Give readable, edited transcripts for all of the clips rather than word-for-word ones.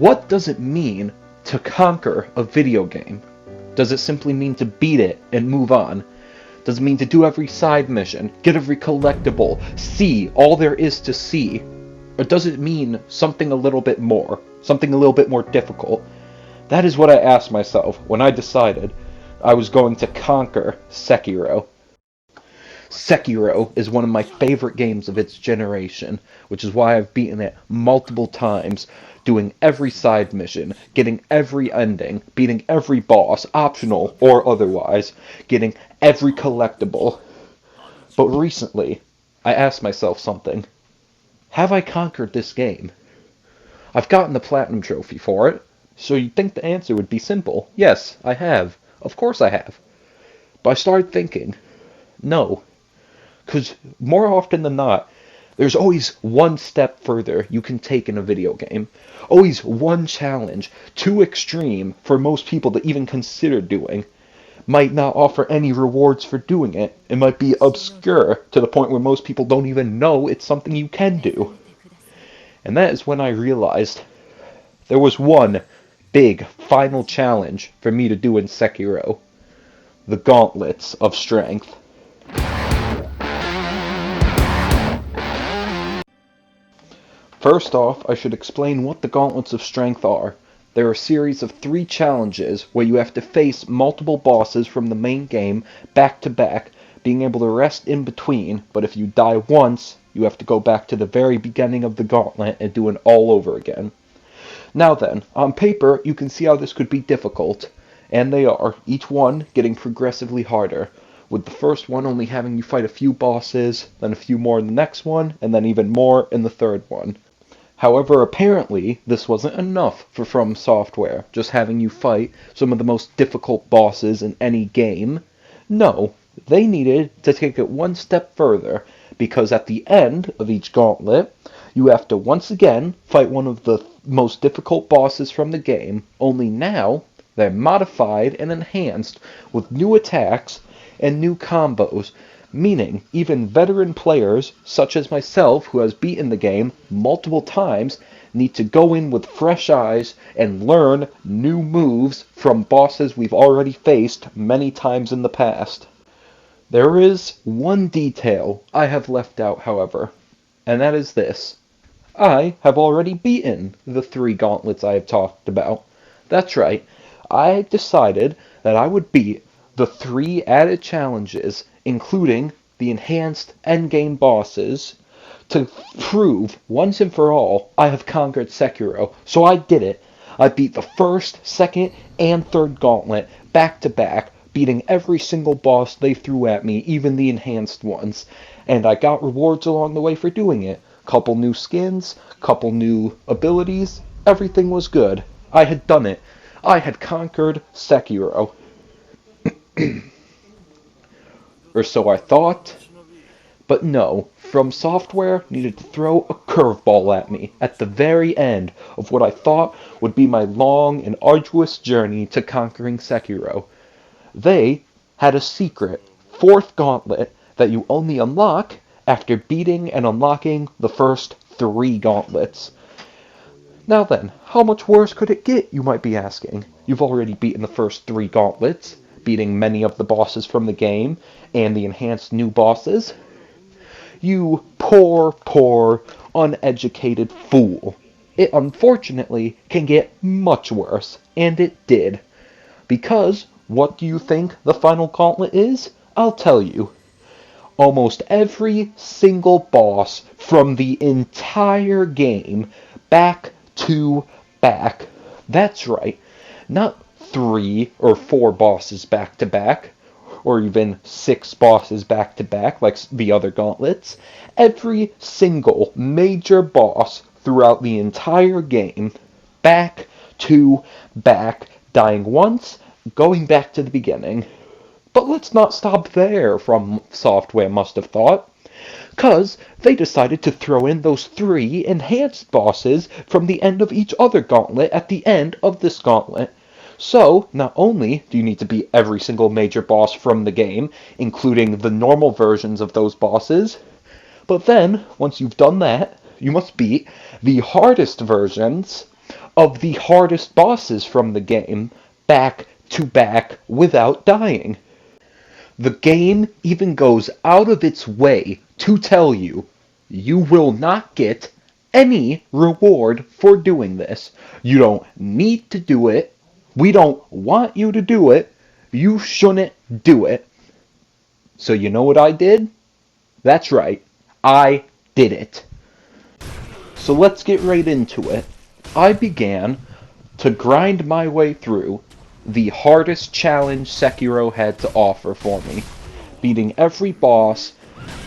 What does it mean to conquer a video game? Does it simply mean to beat it and move on? Does it mean to do every side mission, get every collectible, see all there is to see? Or does it mean something a little bit more, something a little bit more difficult? That is what I asked myself when I decided I was going to conquer Sekiro. Sekiro is one of my favorite games of its generation, which is why I've beaten it multiple times, doing every side mission, getting every ending, beating every boss, optional or otherwise, getting every collectible. But recently, I asked myself something. Have I conquered this game? I've gotten the Platinum Trophy for it, so you'd think the answer would be simple. Yes, I have. Of course I have. But I started thinking, no. Because more often than not, there's always one step further you can take in a video game. Always one challenge, too extreme for most people to even consider doing. Might not offer any rewards for doing it. It might be obscure to the point where most people don't even know it's something you can do. And that is when I realized there was one big final challenge for me to do in Sekiro. The gauntlets of strength. First off, I should explain what the Gauntlets of Strength are. They're a series of 3 challenges where you have to face multiple bosses from the main game back to back, being able to rest in between, but if you die once, you have to go back to the very beginning of the gauntlet and do it all over again. Now then, on paper, you can see how this could be difficult, and they are, each one getting progressively harder, with the first one only having you fight a few bosses, then a few more in the next one, and then even more in the third one. However, apparently, this wasn't enough for From Software, just having you fight some of the most difficult bosses in any game. No, they needed to take it one step further, because at the end of each gauntlet, you have to once again fight one of the most difficult bosses from the game, only now they're modified and enhanced with new attacks and new combos, meaning even veteran players, such as myself who has beaten the game multiple times, need to go in with fresh eyes and learn new moves from bosses we've already faced many times in the past. There is one detail I have left out, however, and that is this. I have already beaten the 3 gauntlets I have talked about. That's right, I decided that I would beat the 3 added challenges, including the enhanced endgame bosses, to prove once and for all I have conquered Sekiro. So I did it. I beat the first, second, and third gauntlet back to back, beating every single boss they threw at me, even the enhanced ones. And I got rewards along the way for doing it. Couple new skins, couple new abilities, everything was good. I had done it. I had conquered Sekiro. Or so I thought. But no, From Software needed to throw a curveball at me at the very end of what I thought would be my long and arduous journey to conquering Sekiro. They had a secret 4th gauntlet that you only unlock after beating and unlocking the first 3 gauntlets. Now then, how much worse could it get, you might be asking? You've already beaten the first 3 gauntlets, beating many of the bosses from the game, and the enhanced new bosses. You poor, uneducated fool. It unfortunately can get much worse, and it did. Because, what do you think the final gauntlet is? I'll tell you. Almost every single boss from the entire game, back to back. That's right, not 3 or 4 bosses back to back, or even 6 bosses back to back like the other gauntlets. Every single major boss throughout the entire game, back to back, dying once, going back to the beginning. But let's not stop there, From Software must have thought. 'Cause they decided to throw in those 3 enhanced bosses from the end of each other gauntlet at the end of this gauntlet. So, not only do you need to beat every single major boss from the game, including the normal versions of those bosses, but then, once you've done that, you must beat the hardest versions of the hardest bosses from the game back to back without dying. The game even goes out of its way to tell you you will not get any reward for doing this. You don't need to do it. We don't want you to do it. You shouldn't do it. So you know what I did? That's right. I did it. So let's get right into it. I began to grind my way through the hardest challenge Sekiro had to offer for me, beating every boss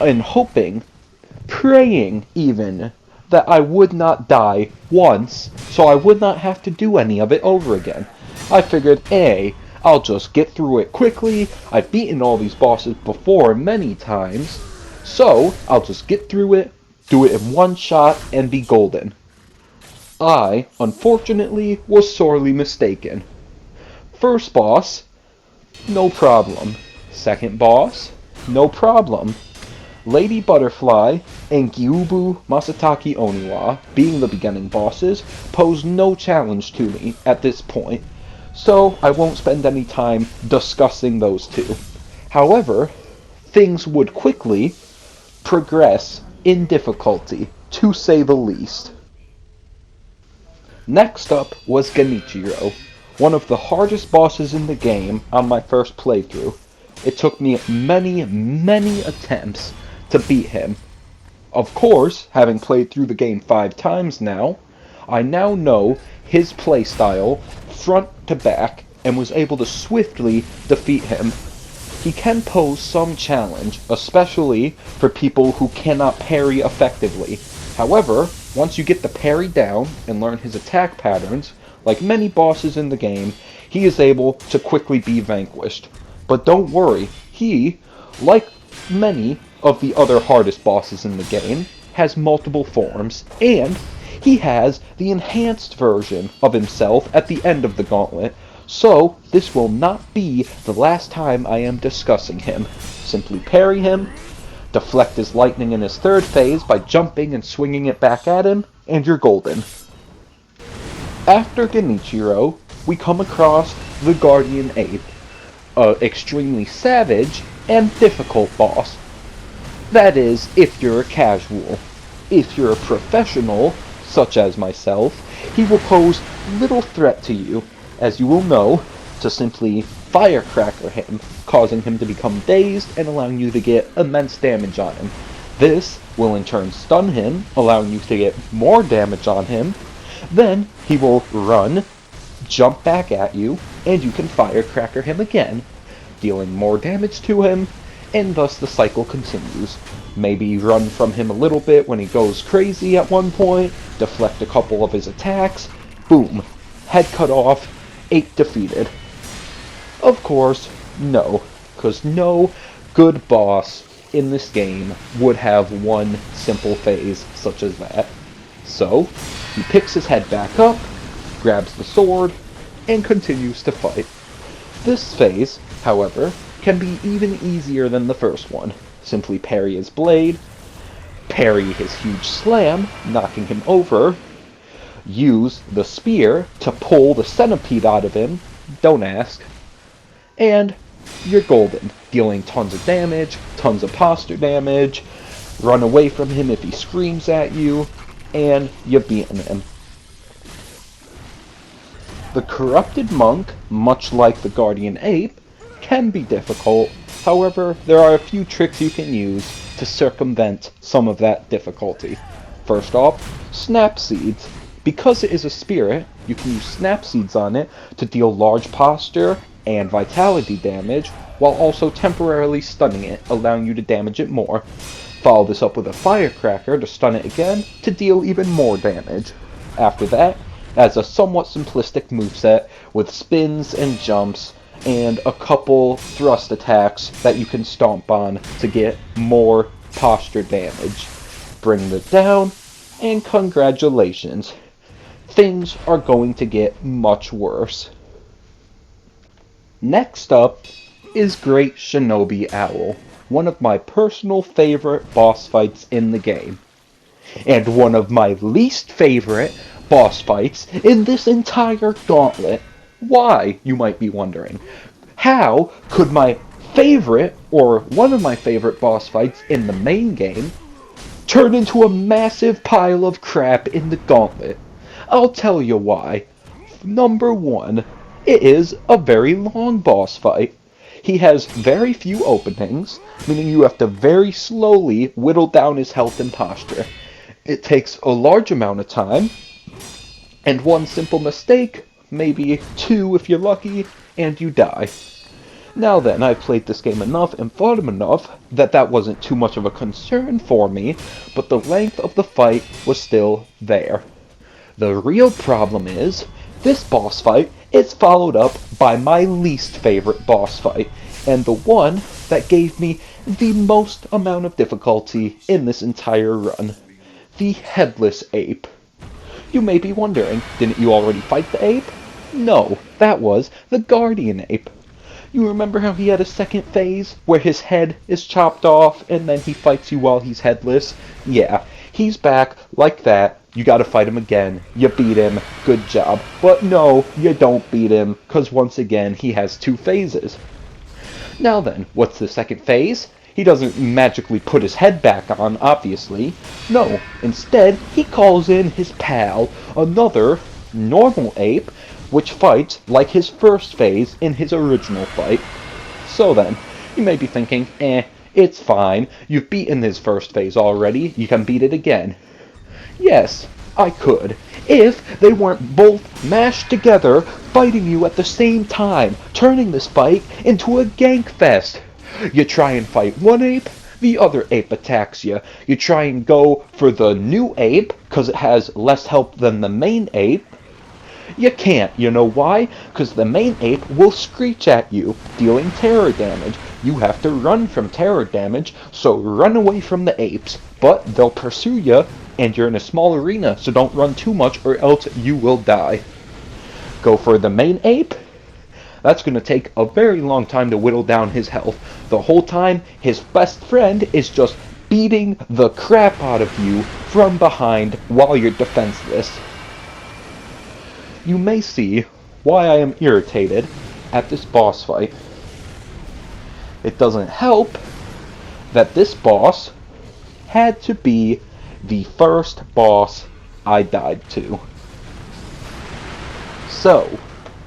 and hoping, praying even, that I would not die once, so I would not have to do any of it over again. I figured, I'll just get through it quickly. I've beaten all these bosses before many times, so I'll just get through it, do it in one shot, and be golden. I, unfortunately, was sorely mistaken. First boss, no problem. Second boss, no problem. Lady Butterfly and Gyubu Masataki Oniwa, being the beginning bosses, pose no challenge to me at this point, so I won't spend any time discussing those two. However, things would quickly progress in difficulty, to say the least. Next up was Genichiro, one of the hardest bosses in the game on my first playthrough. It took me many attempts to beat him. Of course, having played through the game 5 times now, I now know his playstyle front to back and was able to swiftly defeat him. He can pose some challenge, especially for people who cannot parry effectively. However, once you get the parry down and learn his attack patterns, like many bosses in the game, he is able to quickly be vanquished. But don't worry, he, like many of the other hardest bosses in the game, has multiple forms, and he has the enhanced version of himself at the end of the gauntlet, so this will not be the last time I am discussing him. Simply parry him, deflect his lightning in his third phase by jumping and swinging it back at him, and you're golden. After Genichiro, we come across the Guardian Ape, an extremely savage and difficult boss. That is, if you're a casual. If you're a professional, such as myself, he will pose little threat to you, as you will know, to simply firecracker him, causing him to become dazed and allowing you to get immense damage on him. This will in turn stun him, allowing you to get more damage on him. Then he will run, jump back at you, and you can firecracker him again, dealing more damage to him, and thus the cycle continues. Maybe run from him a little bit when he goes crazy at one point, deflect a couple of his attacks, boom, head cut off, ape defeated. Of course, no, because no good boss in this game would have one simple phase such as that. So, he picks his head back up, grabs the sword, and continues to fight. This phase, however, can be even easier than the first one. Simply parry his blade, parry his huge slam, knocking him over, use the spear to pull the centipede out of him, don't ask, and you're golden, dealing tons of damage, tons of posture damage, run away from him if he screams at you, and you've beaten him. The Corrupted Monk, much like the Guardian Ape, can be difficult. However, there are a few tricks you can use to circumvent some of that difficulty. First off, Snap Seeds. Because it is a spirit, you can use Snap Seeds on it to deal large posture and vitality damage, while also temporarily stunning it, allowing you to damage it more. Follow this up with a Firecracker to stun it again, to deal even more damage. After that, as a somewhat simplistic moveset with spins and jumps, and a couple thrust attacks that you can stomp on to get more posture damage. Bring it down, and congratulations. Things are going to get much worse. Next up is Great Shinobi Owl, one of my personal favorite boss fights in the game. And one of my least favorite boss fights in this entire gauntlet. Why, you might be wondering? How could my favorite, or one of my favorite boss fights in the main game, turn into a massive pile of crap in the gauntlet? I'll tell you why. Number one, it is a very long boss fight. He has very few openings, meaning you have to very slowly whittle down his health and posture. It takes a large amount of time, and one simple mistake, maybe two if you're lucky, and you die. Now then, I've played this game enough and fought him enough that that wasn't too much of a concern for me, but the length of the fight was still there. The real problem is, this boss fight is followed up by my least favorite boss fight, and the one that gave me the most amount of difficulty in this entire run. The Headless Ape. You may be wondering, didn't you already fight the ape? No, that was the Guardian Ape. You remember how he had a second phase, where his head is chopped off, and then he fights you while he's headless? Yeah, he's back like that. You gotta fight him again. You beat him. Good job. But no, you don't beat him, because once again, he has two phases. Now then, what's the second phase? He doesn't magically put his head back on, obviously. No, instead, he calls in his pal, another normal ape, which fights like his first phase in his original fight. So then, you may be thinking, it's fine. You've beaten his first phase already. You can beat it again. Yes, I could, if they weren't both mashed together, fighting you at the same time, turning this fight into a gank fest. You try and fight one ape, the other ape attacks you. You try and go for the new ape, because it has less health than the main ape. You can't. You know why? Because the main ape will screech at you, dealing terror damage. You have to run from terror damage, so run away from the apes. But they'll pursue you, and you're in a small arena, so don't run too much or else you will die. Go for the main ape. That's going to take a very long time to whittle down his health. The whole time, his best friend is just beating the crap out of you from behind while you're defenseless. You may see why I am irritated at this boss fight. It doesn't help that this boss had to be the first boss I died to. So,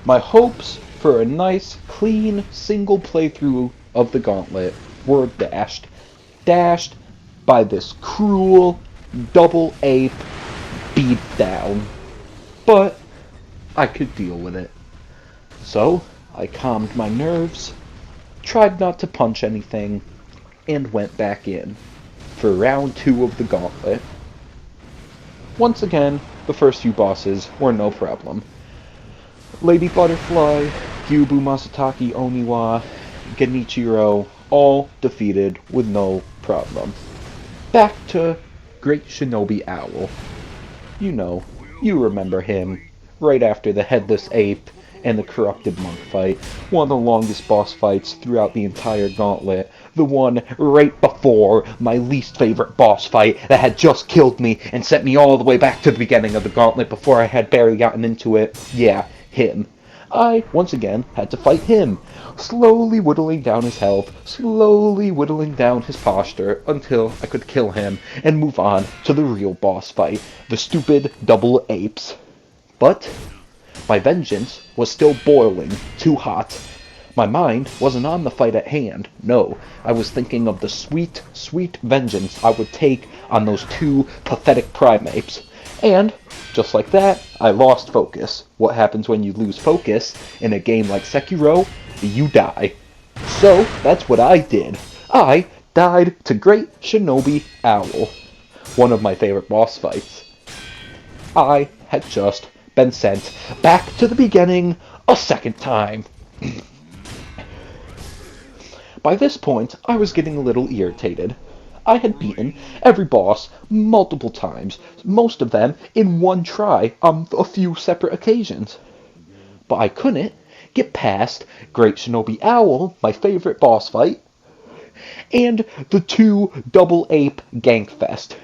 my hopes for a nice, clean, single playthrough of the Gauntlet were dashed. Dashed by this cruel, double ape beatdown. But I could deal with it. So, I calmed my nerves, tried not to punch anything, and went back in for round 2 of the Gauntlet. Once again, the first few bosses were no problem. Lady Butterfly, Gyubu Masataki Oniwa, Genichiro, all defeated with no problem. Back to Great Shinobi Owl. You remember him, right after the Headless Ape and the Corrupted Monk fight. One of the longest boss fights throughout the entire Gauntlet. The one right before my least favorite boss fight that had just killed me and sent me all the way back to the beginning of the Gauntlet before I had barely gotten into it. Yeah, him. I, once again, had to fight him, slowly whittling down his health, slowly whittling down his posture, until I could kill him and move on to the real boss fight, the stupid double apes. But my vengeance was still boiling, too hot. My mind wasn't on the fight at hand. No, I was thinking of the sweet, sweet vengeance I would take on those two pathetic primates. And, just like that, I lost focus. What happens when you lose focus in a game like Sekiro? You die. So, that's what I did. I died to Great Shinobi Owl. One of my favorite boss fights. I had just been sent back to the beginning a second time. By this point, I was getting a little irritated. I had beaten every boss multiple times, most of them in one try on a few separate occasions. But I couldn't get past Great Shinobi Owl, my favorite boss fight, and the two double ape gank fest.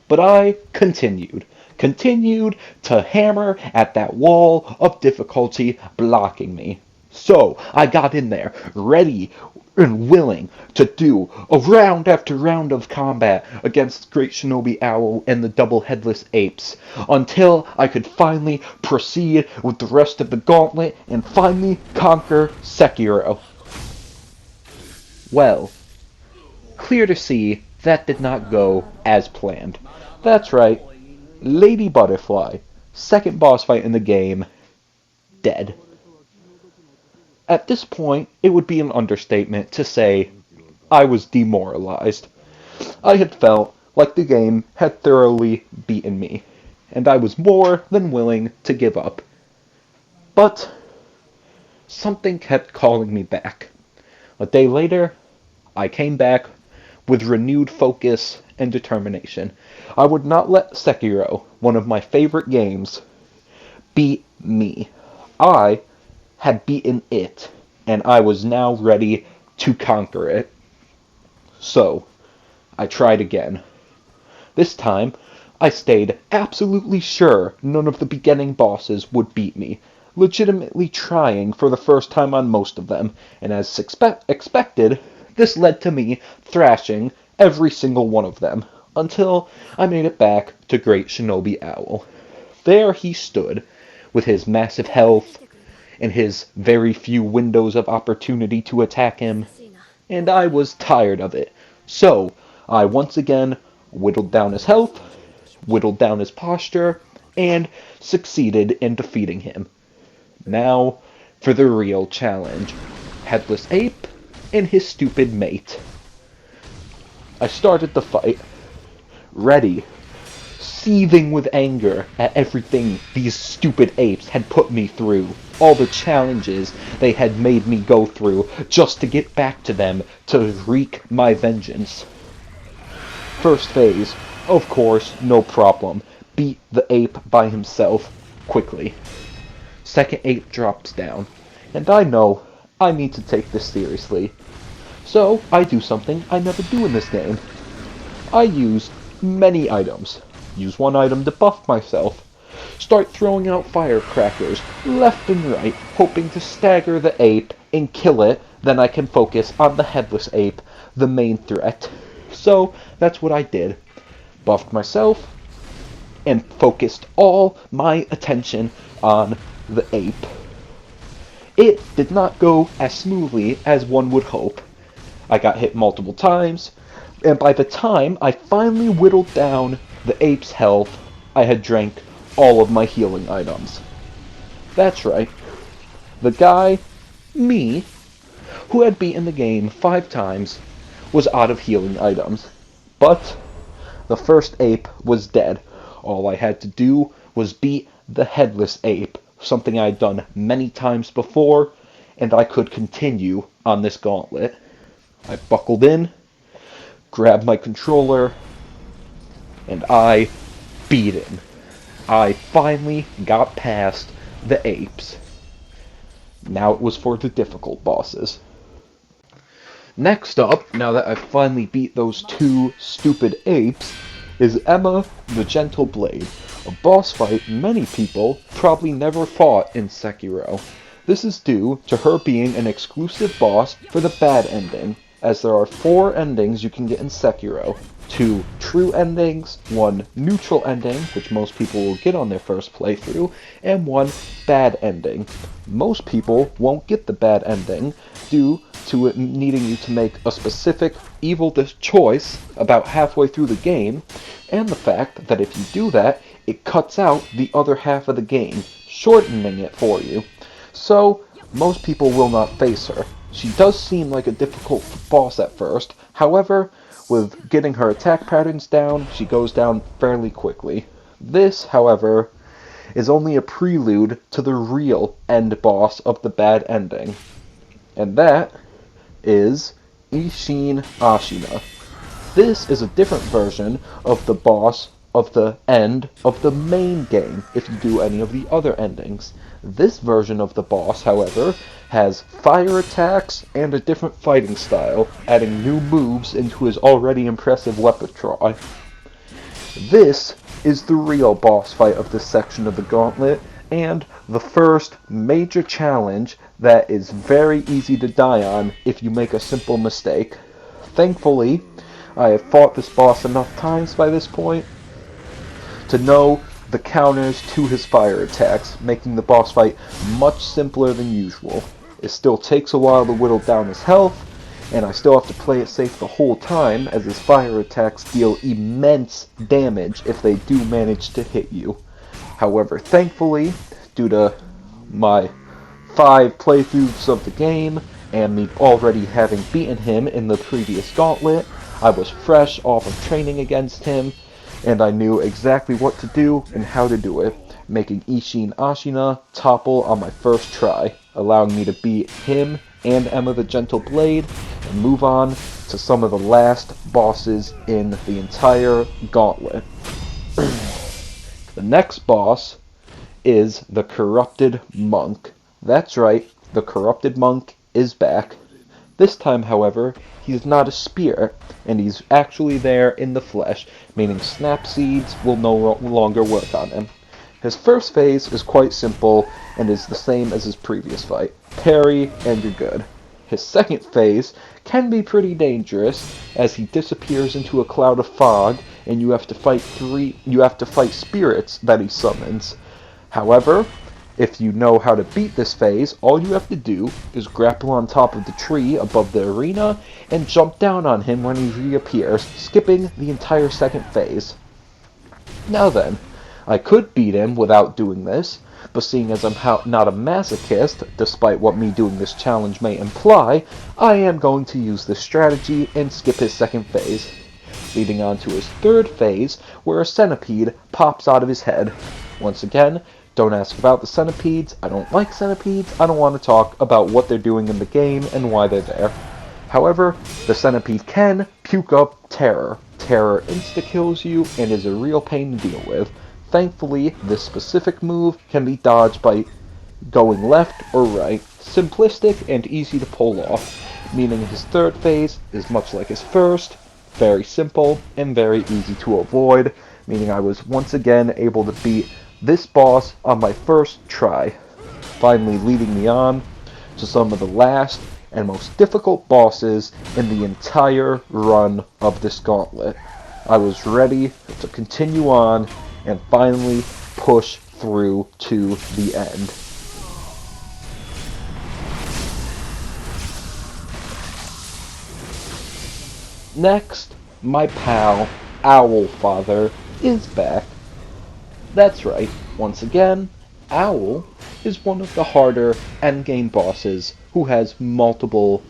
But I continued continued to hammer at that wall of difficulty blocking me. So I got in there, ready and willing to do a round after round of combat against Great Shinobi Owl and the double headless apes, until I could finally proceed with the rest of the gauntlet and finally conquer Sekiro. Well, clear to see that did not go as planned. That's right, Lady Butterfly, second boss fight in the game, dead. At this point, it would be an understatement to say I was demoralized. I had felt like the game had thoroughly beaten me, and I was more than willing to give up. But something kept calling me back. A day later, I came back with renewed focus and determination. I would not let Sekiro, one of my favorite games, beat me. I had beaten it, and I was now ready to conquer it. So, I tried again. This time, I stayed absolutely sure none of the beginning bosses would beat me, legitimately trying for the first time on most of them, and as expected, this led to me thrashing every single one of them, until I made it back to Great Shinobi Owl. There he stood, with his massive health, and his very few windows of opportunity to attack him, and I was tired of it. So, I once again whittled down his health, whittled down his posture, and succeeded in defeating him. Now, for the real challenge. Headless Ape and his stupid mate. I started the fight, ready, seething with anger at everything these stupid apes had put me through, all the challenges they had made me go through just to get back to them to wreak my vengeance. First phase, of course, no problem. Beat the ape by himself quickly. Second ape drops down, and I know I need to take this seriously. So I do something I never do in this game. I use many items. Use one item to buff myself. Start throwing out firecrackers left and right, hoping to stagger the ape and kill it. Then I can focus on the headless ape, the main threat. So that's what I did. Buffed myself and focused all my attention on the ape. It did not go as smoothly as one would hope. I got hit multiple times, and by the time I finally whittled down the ape's health, I had drank all of my healing items. That's right. The guy, me, who had beaten the game 5 times, was out of healing items. But the first ape was dead. All I had to do was beat the headless ape, something I had done many times before, and I could continue on this gauntlet. I buckled in, grabbed my controller, and I beat him. I finally got past the apes. Now it was for the difficult bosses. Next up, now that I've finally beat those 2 stupid apes, is Emma the Gentle Blade, a boss fight many people probably never fought in Sekiro. This is due to her being an exclusive boss for the bad ending, as there are 4 endings you can get in Sekiro. 2 true endings, 1 neutral ending, which most people will get on their first playthrough, and 1 bad ending. Most people won't get the bad ending due to it needing you to make a specific evil choice about halfway through the game, and the fact that if you do that, it cuts out the other half of the game, shortening it for you. So, most people will not face her. She does seem like a difficult boss at first, however, with getting her attack patterns down, she goes down fairly quickly. This, however, is only a prelude to the real end boss of the bad ending. And that is Ishin Ashina. This is a different version of the boss of the end of the main game if you do any of the other endings. This version of the boss, however, has fire attacks and a different fighting style, adding new moves into his already impressive repertoire. This is the real boss fight of this section of the gauntlet, and the first major challenge that is very easy to die on if you make a simple mistake. Thankfully, I have fought this boss enough times by this point to know the counters to his fire attacks, making the boss fight much simpler than usual. It still takes a while to whittle down his health, and I still have to play it safe the whole time, as his fire attacks deal immense damage if they do manage to hit you. However, thankfully, due to my 5 playthroughs of the game, and me already having beaten him in the previous gauntlet, I was fresh off of training against him, and I knew exactly what to do and how to do it, making Ishin Ashina topple on my first try, allowing me to beat him and Emma the Gentle Blade, and move on to some of the last bosses in the entire gauntlet. The next boss is the Corrupted Monk. That's right, the Corrupted Monk is back. This time, however, he's not a spirit, and he's actually there in the flesh, meaning snap seeds will no longer work on him. His first phase is quite simple and is the same as his previous fight. Parry and you're good. His second phase can be pretty dangerous, as he disappears into a cloud of fog and you have to fight spirits that he summons. However, if you know how to beat this phase, all you have to do is grapple on top of the tree above the arena and jump down on him when he reappears, skipping the entire second phase. Now then, I could beat him without doing this, but seeing as I'm not a masochist, despite what me doing this challenge may imply, I am going to use this strategy and skip his second phase, leading on to his third phase, where a centipede pops out of his head. Once again, don't ask about the centipedes. I don't like centipedes. I don't want to talk about what they're doing in the game and why they're there. However, the centipede can puke up terror. Terror insta-kills you and is a real pain to deal with. Thankfully, this specific move can be dodged by going left or right. Simplistic and easy to pull off, meaning his third phase is much like his first, very simple and very easy to avoid, meaning I was once again able to beat this boss on my first try, finally leading me on to some of the last and most difficult bosses in the entire run of this gauntlet. I was ready to continue on and finally push through to the end. Next, my pal, Owlfather, is back. That's right, once again, Owl is one of the harder endgame bosses who has multiple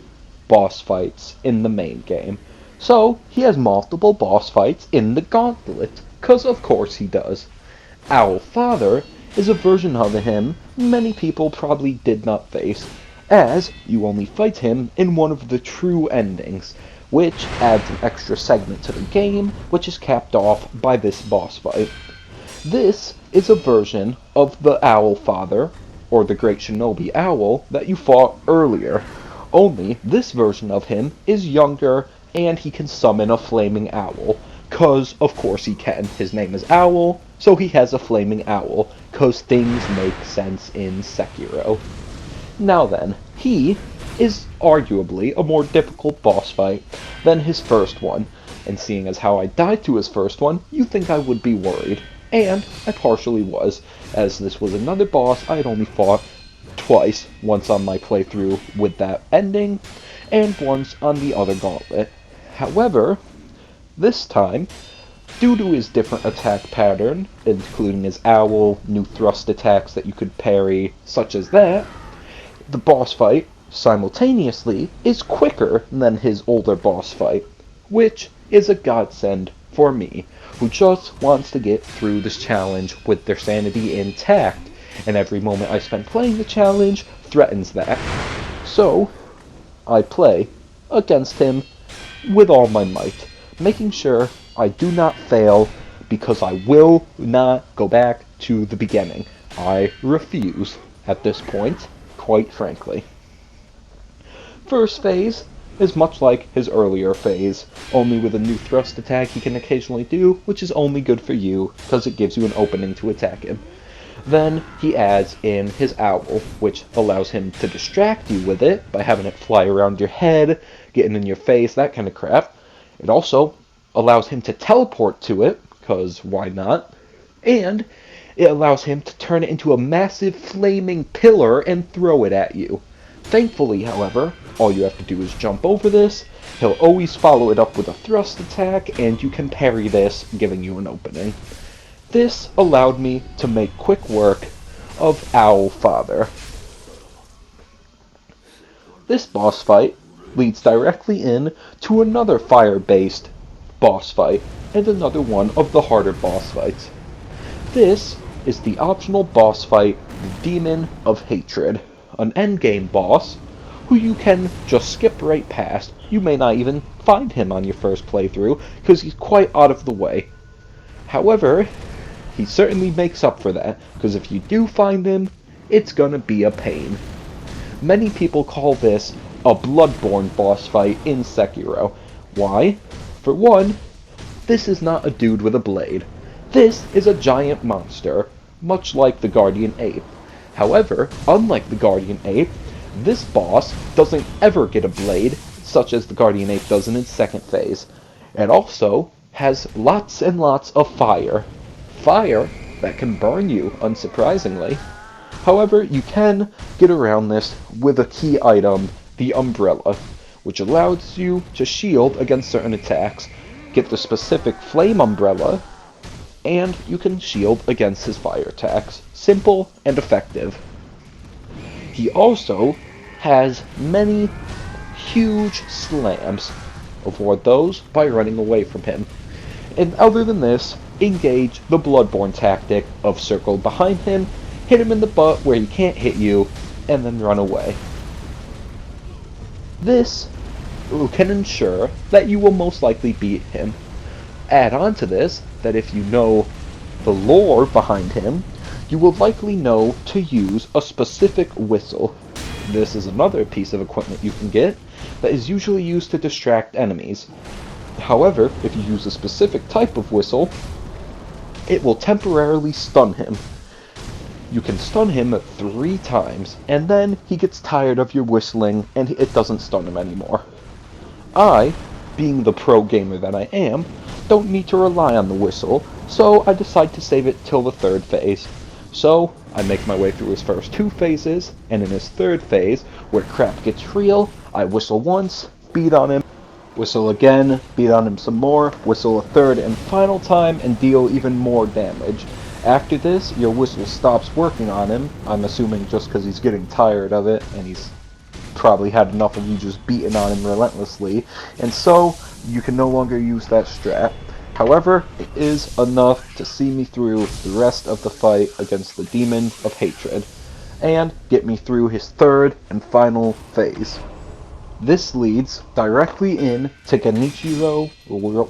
boss fights in the main game. So, he has multiple boss fights in the gauntlet, 'cause of course he does. Owlfather is a version of him many people probably did not face, as you only fight him in one of the true endings, which adds an extra segment to the game, which is capped off by this boss fight. This is a version of the Owlfather, or the Great Shinobi Owl, that you fought earlier. Only this version of him is younger, and he can summon a flaming owl. 'Cause of course he can. His name is Owl, so he has a flaming owl. 'Cause things make sense in Sekiro. Now then, he is arguably a more difficult boss fight than his first one. And seeing as how I died to his first one, you think I would be worried. And I partially was, as this was another boss I had only fought twice, once on my playthrough with that ending, and once on the other gauntlet. However, this time, due to his different attack pattern, including his owl, new thrust attacks that you could parry, such as that, the boss fight, simultaneously, is quicker than his older boss fight, which is a godsend for me, who just wants to get through this challenge with their sanity intact, and every moment I spend playing the challenge threatens that. So, I play against him with all my might, making sure I do not fail, because I will not go back to the beginning. I refuse at this point, quite frankly. First phase, is much like his earlier phase, only with a new thrust attack he can occasionally do, which is only good for you, because it gives you an opening to attack him. Then he adds in his owl, which allows him to distract you with it by having it fly around your head, getting in your face, that kind of crap. It also allows him to teleport to it, because why not? And it allows him to turn it into a massive flaming pillar and throw it at you. Thankfully, however, all you have to do is jump over this, he'll always follow it up with a thrust attack, and you can parry this, giving you an opening. This allowed me to make quick work of Owl Father. This boss fight leads directly in to another fire-based boss fight, and another one of the harder boss fights. This is the optional boss fight, the Demon of Hatred, an endgame boss who you can just skip right past. You may not even find him on your first playthrough, because he's quite out of the way. However, he certainly makes up for that, because if you do find him, it's gonna be a pain. Many people call this a Bloodborne boss fight in Sekiro. Why? For one, this is not a dude with a blade. This is a giant monster, much like the Guardian Ape. However, unlike the Guardian Ape, this boss doesn't ever get a blade, such as the Guardian Ape does in its second phase. It also has lots and lots of fire. Fire that can burn you, unsurprisingly. However, you can get around this with a key item, the Umbrella, which allows you to shield against certain attacks, get the specific Flame Umbrella, and you can shield against his fire attacks. Simple and effective. He also has many huge slams. Avoid those by running away from him. And other than this, engage the Bloodborne tactic of circle behind him, hit him in the butt where he can't hit you, and then run away. This can ensure that you will most likely beat him. Add on to this that if you know the lore behind him, you will likely know to use a specific whistle. This is another piece of equipment you can get that is usually used to distract enemies. However, if you use a specific type of whistle, it will temporarily stun him. You can stun him 3 times, and then he gets tired of your whistling and it doesn't stun him anymore. I, being the pro gamer that I am, don't need to rely on the whistle, so I decide to save it till the 3rd phase. So, I make my way through his first 2 phases, and in his 3rd phase, where crap gets real, I whistle once, beat on him, whistle again, beat on him some more, whistle a 3rd and final time, and deal even more damage. After this, your whistle stops working on him, I'm assuming just because he's getting tired of it, and he's probably had enough of you just beating on him relentlessly, and so you can no longer use that strat. However, it is enough to see me through the rest of the fight against the Demon of Hatred, and get me through his 3rd and final phase. This leads directly in to Genichiro,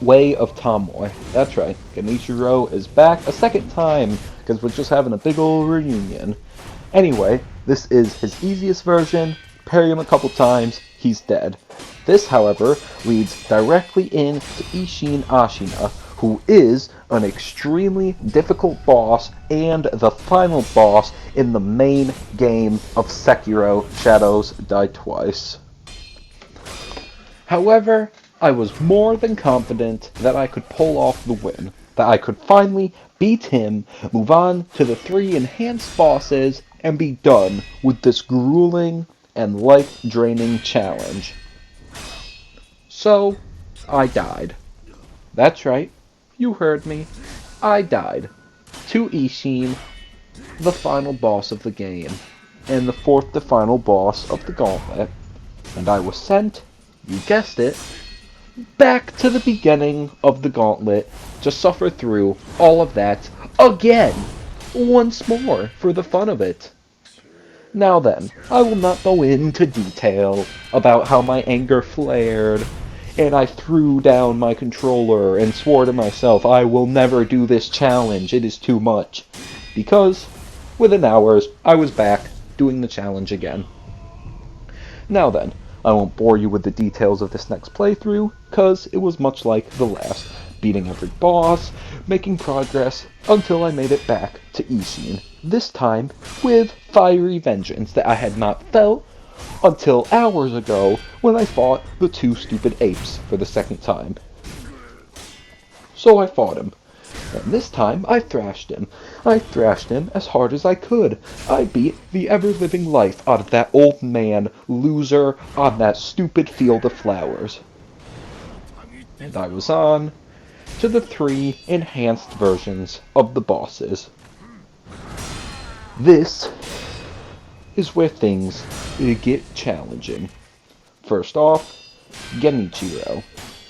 Way of Tomoe. That's right, Genichiro is back a 2nd time, because we're just having a big ol' reunion. Anyway, this is his easiest version. Parry him a couple times, he's dead. This, however, leads directly in to Ishin Ashina, who is an extremely difficult boss and the final boss in the main game of Sekiro, Shadows Die Twice. However, I was more than confident that I could pull off the win, that I could finally beat him, move on to the 3 enhanced bosses, and be done with this grueling and life-draining challenge. So, I died. That's right, you heard me. I died. To Ishin, the final boss of the game, and the 4th to final boss of the gauntlet. And I was sent, you guessed it, back to the beginning of the gauntlet to suffer through all of that again, once more, for the fun of it. Now then, I will not go into detail about how my anger flared, and I threw down my controller and swore to myself I will never do this challenge, it is too much. Because, within hours, I was back doing the challenge again. Now then, I won't bore you with the details of this next playthrough, cause it was much like the last, beating every boss, making progress, until I made it back to Ishin, this time with fiery vengeance that I had not felt until hours ago when I fought the two stupid apes for the second time. So I fought him. And this time, I thrashed him. I thrashed him as hard as I could. I beat the ever-living life out of that old man, loser, on that stupid field of flowers. And I was on to the 3 enhanced versions of the bosses. This is where things get challenging. First off, Genichiro.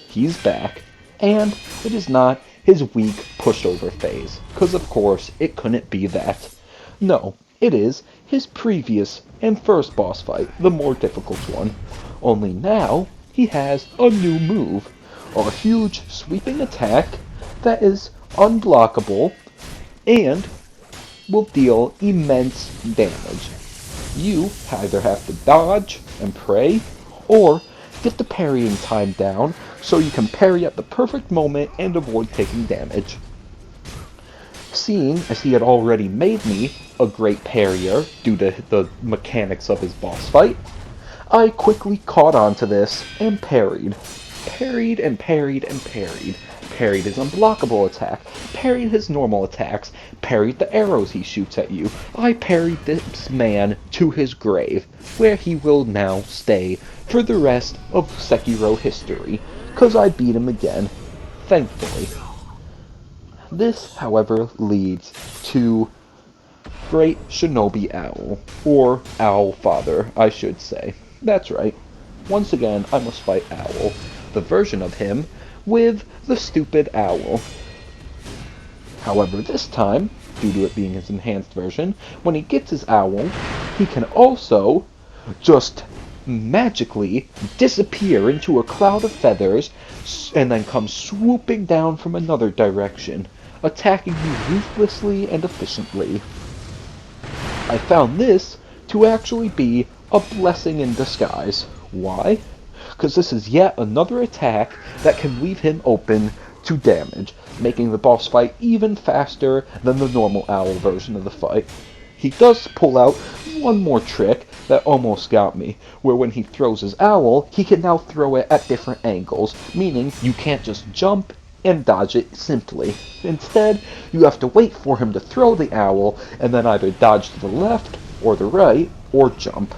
He's back, and it is not his weak pushover phase, because of course it couldn't be that. No, it is his previous and first boss fight, the more difficult one. Only now, he has a new move, a huge sweeping attack that is unblockable and will deal immense damage. You either have to dodge and pray, or get the parrying time down so you can parry at the perfect moment and avoid taking damage. Seeing as he had already made me a great parrier due to the mechanics of his boss fight, I quickly caught on to this and parried. Parried and parried and parried. Parried his unblockable attack, parried his normal attacks, parried the arrows he shoots at you. I parried this man to his grave, where he will now stay for the rest of Sekiro history, 'cause I beat him again, thankfully. This, however, leads to Great Shinobi Owl, or Owl Father, I should say. That's right. Once again, I must fight Owl, the version of him with the stupid owl. However, this time, due to it being his enhanced version, when he gets his owl, he can also just magically disappear into a cloud of feathers and then come swooping down from another direction, attacking you ruthlessly and efficiently. I found this to actually be a blessing in disguise. Why? Because this is yet another attack that can leave him open to damage, making the boss fight even faster than the normal owl version of the fight. He does pull out one more trick that almost got me, where when he throws his owl, he can now throw it at different angles, meaning you can't just jump and dodge it simply. Instead, you have to wait for him to throw the owl, and then either dodge to the left, or the right, or jump.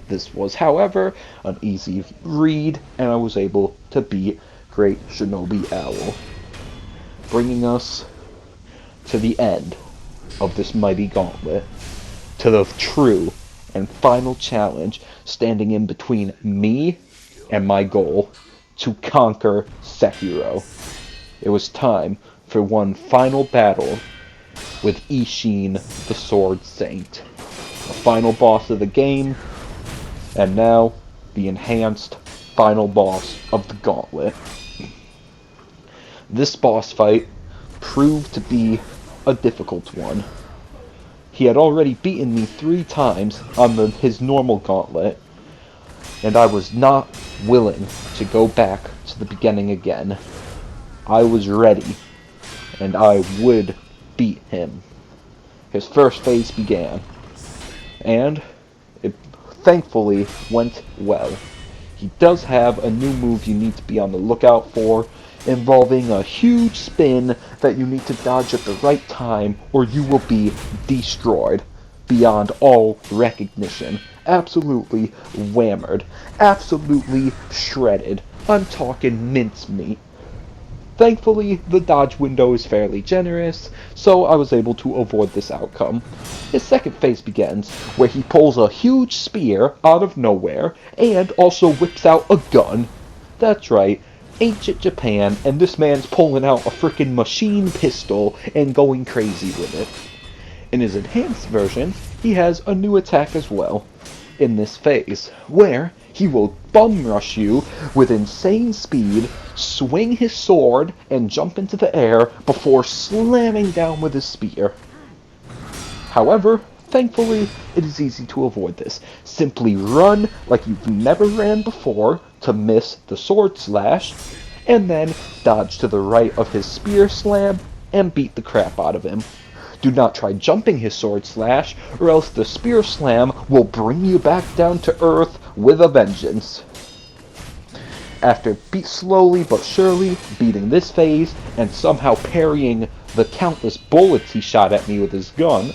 This was, however, an easy read, and I was able to beat Great Shinobi Owl, bringing us to the end of this mighty gauntlet, to the true and final challenge standing in between me and my goal, to conquer Sekiro. It was time for one final battle with Ishin the Sword Saint, the final boss of the game, and now the enhanced final boss of the gauntlet. This boss fight proved to be a difficult one. He had already beaten me 3 times on his normal gauntlet, and I was not willing to go back to the beginning again. I was ready, and I would beat him. His first phase began, and it thankfully went well. He does have a new move you need to be on the lookout for, involving a huge spin that you need to dodge at the right time or you will be destroyed beyond all recognition. Absolutely whammered. Absolutely shredded. I'm talking mincemeat. Thankfully, the dodge window is fairly generous, so I was able to avoid this outcome. His second phase begins, where he pulls a huge spear out of nowhere, and also whips out a gun. That's right, ancient Japan, and this man's pulling out a frickin' machine pistol and going crazy with it. In his enhanced version, he has a new attack as well, in this phase, where he will bum rush you with insane speed, swing his sword, and jump into the air before slamming down with his spear. However, Thankfully, it is easy to avoid this. Simply run like you've never ran before to miss the sword slash, and then dodge to the right of his spear slam and beat the crap out of him. Do not try jumping his sword slash, or else the spear slam will bring you back down to earth with a vengeance. After slowly but surely beating this phase and somehow parrying the countless bullets he shot at me with his gun,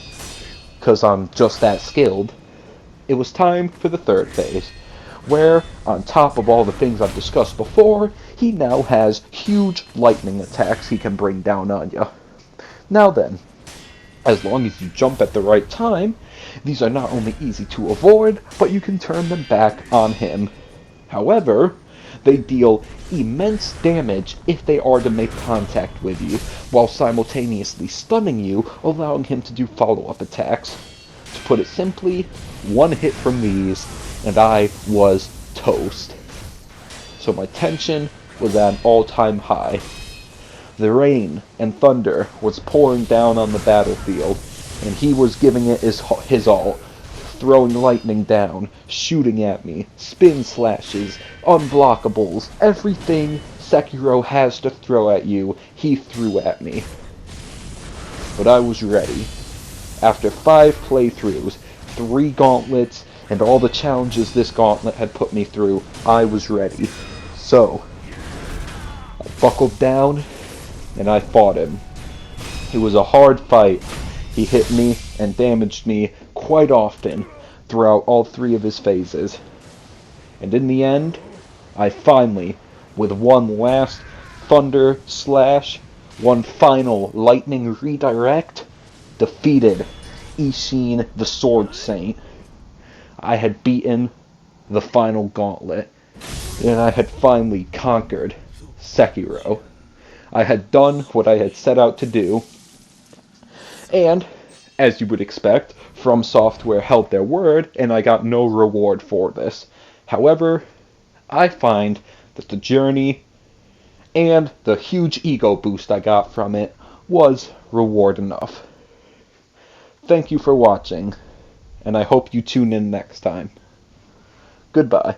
because I'm just that skilled, it was time for the third phase, where, on top of all the things I've discussed before, he now has huge lightning attacks he can bring down on you. Now then, as long as you jump at the right time, these are not only easy to avoid, but you can turn them back on him. However, they deal immense damage if they are to make contact with you, while simultaneously stunning you, allowing him to do follow-up attacks. To put it simply, one hit from these, and I was toast. So my tension was at an all-time high. The rain and thunder was pouring down on the battlefield, and he was giving it his all, throwing lightning down, shooting at me, spin slashes, unblockables, everything Sekiro has to throw at you, he threw at me. But I was ready. After 5 playthroughs, 3 gauntlets, and all the challenges this gauntlet had put me through, I was ready. So, I buckled down, and I fought him. It was a hard fight. He hit me and damaged me quite often throughout all 3 of his phases. And in the end, I finally, with one last thunder slash, one final lightning redirect, defeated Ishin the Sword Saint. I had beaten the final gauntlet, and I had finally conquered Sekiro. I had done what I had set out to do, and, as you would expect, From Software held their word, and I got no reward for this. However, I find that the journey and the huge ego boost I got from it was reward enough. Thank you for watching, and I hope you tune in next time. Goodbye.